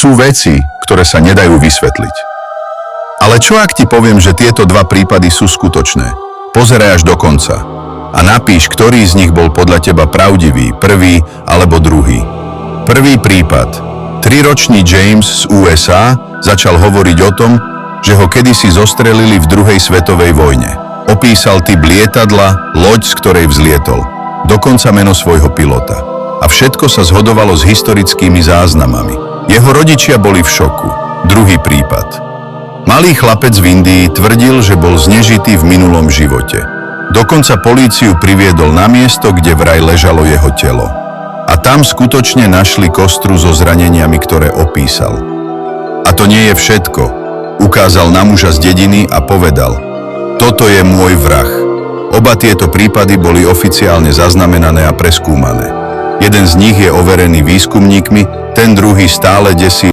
Sú veci, ktoré sa nedajú vysvetliť. Ale čo ak ti poviem, že tieto dva prípady sú skutočné? Pozeraj až do konca a napíš, ktorý z nich bol podľa teba pravdivý, prvý alebo druhý. Prvý prípad. 3-ročný James z USA začal hovoriť o tom, že ho kedysi zostrelili v druhej svetovej vojne. Opísal typ lietadla, loď, z ktorej vzlietol, dokonca meno svojho pilota. A všetko sa zhodovalo s historickými záznamami. Jeho rodičia boli v šoku. Druhý prípad. Malý chlapec v Indii tvrdil, že bol znežitý v minulom živote. Dokonca políciu priviedol na miesto, kde vraj ležalo jeho telo. A tam skutočne našli kostru so zraneniami, ktoré opísal. A to nie je všetko. Ukázal na muža z dediny a povedal: toto je môj vrah. Oba tieto prípady boli oficiálne zaznamenané a preskúmané. Jeden z nich je overený výskumníkmi, ten druhý stále desí